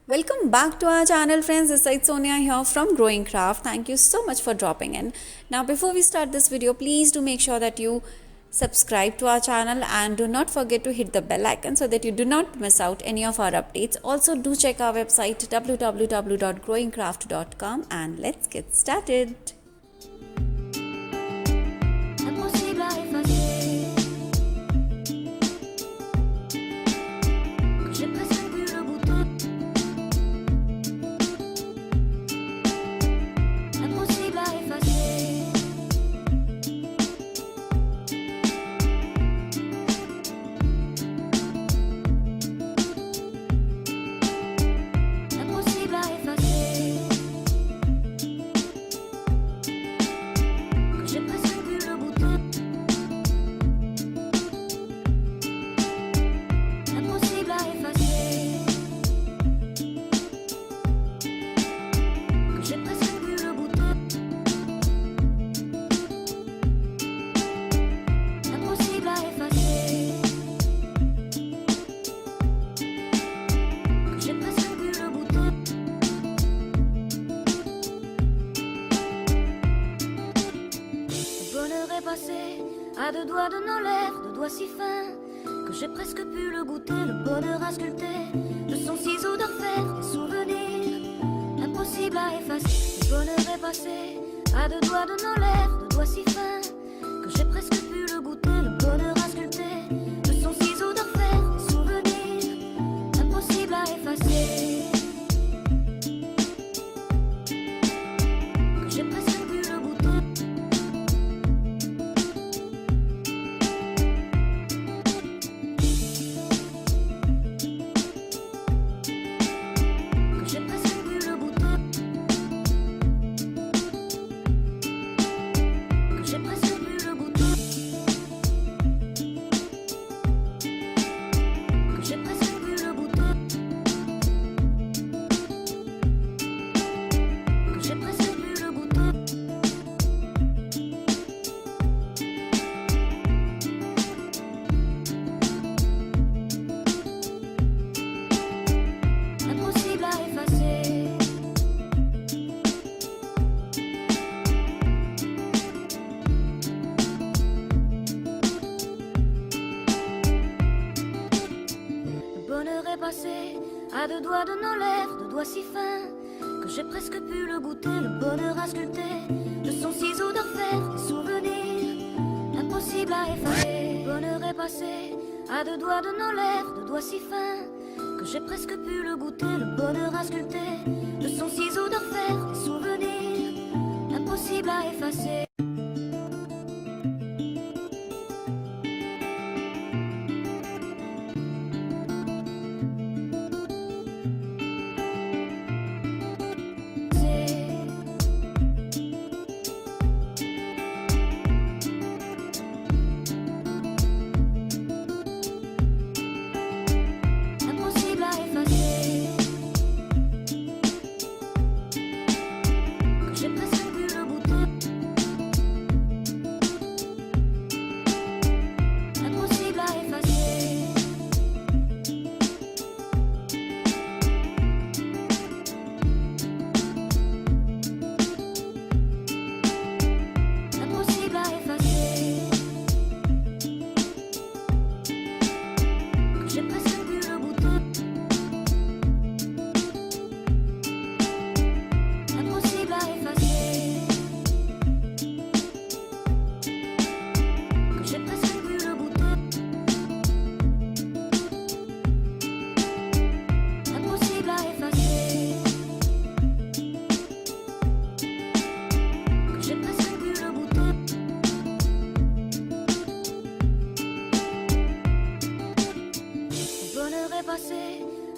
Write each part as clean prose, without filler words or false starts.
Welcome back to our channel, friends. This is Sonia here from Growing Craft. Thank you so much for dropping in. Now, before we start this video, please do make sure that you subscribe to our channel and do not forget to hit the bell icon so that you do not miss out any of our updates. Also, do check our website www.growingcraft.com and let's get started. À deux doigts de nos lèvres, deux doigts si fins que j'ai presque pu le goûter, le bonheur à sculpter de son ciseau d'enfer, des souvenirs impossibles à effacer. Le bonheur est passé à deux doigts de nos lèvres, deux doigts si fins que j'ai presque pu le goûter, le bonheur à sculpter de son ciseau d'enfer, des souvenirs impossibles à effacer. À deux doigts de nos lèvres, deux doigts si fins que j'ai presque pu le goûter, le bonheur à sculpter de son ciseau d'enfer, des souvenirs impossibles à effacer. Le bonheur est passé à deux doigts de nos lèvres, deux doigts si fins que j'ai presque pu le goûter, le bonheur à sculpter de son ciseau d'enfer, des souvenirs impossibles à effacer.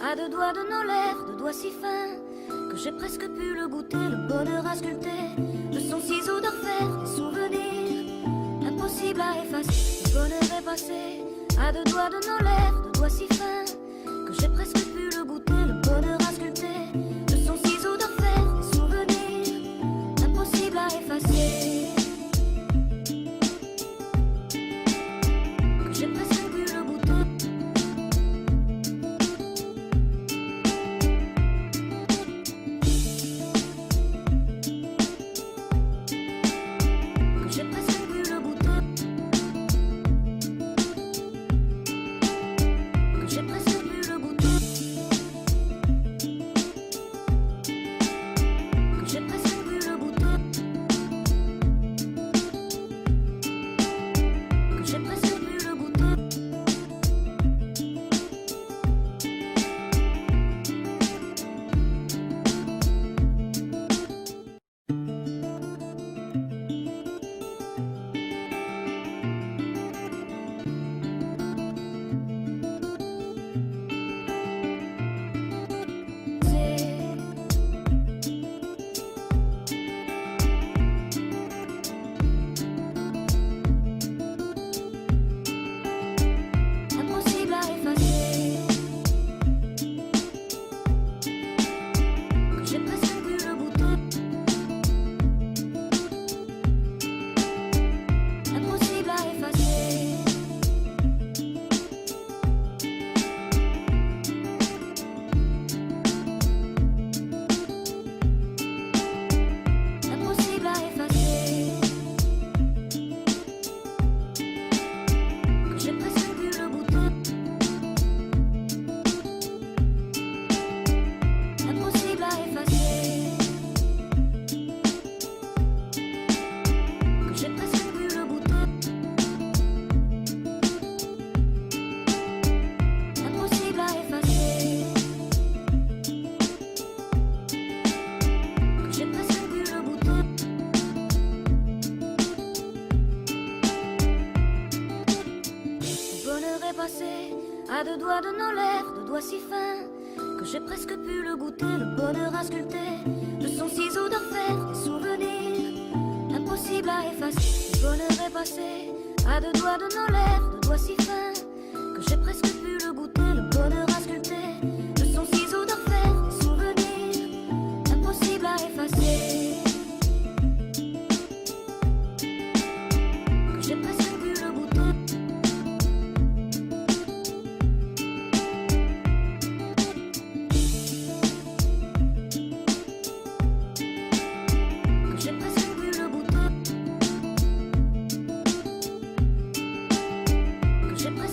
À deux doigts de nos lèvres, deux doigts si fins que j'ai presque pu le goûter, le bonheur à sculpter de son ciseau d'enfer, des souvenirs impossibles à effacer. Le bonheur est passé à deux doigts de nos lèvres, deux doigts si fins que j'ai presque pu le goûter, le bonheur à sculpter de son ciseau d'enfer, des souvenirs impossibles à effacer. doigts de nos lèvres, de doigts si fins que j'ai presque pu le goûter, le bonheur à sculpter de son ciseau d'orfèvre, des souvenirs impossibles à effacer. Le bonheur est passé à deux doigts de nos lèvres, de doigts si fins que j'ai presque pu le goûter, le bonheur à sculpter de son ciseau d'orfèvre, des souvenirs impossibles à effacer. Que j'ai presque pu le goûter. Que j'ai presque pu le goûter. Que j'ai presque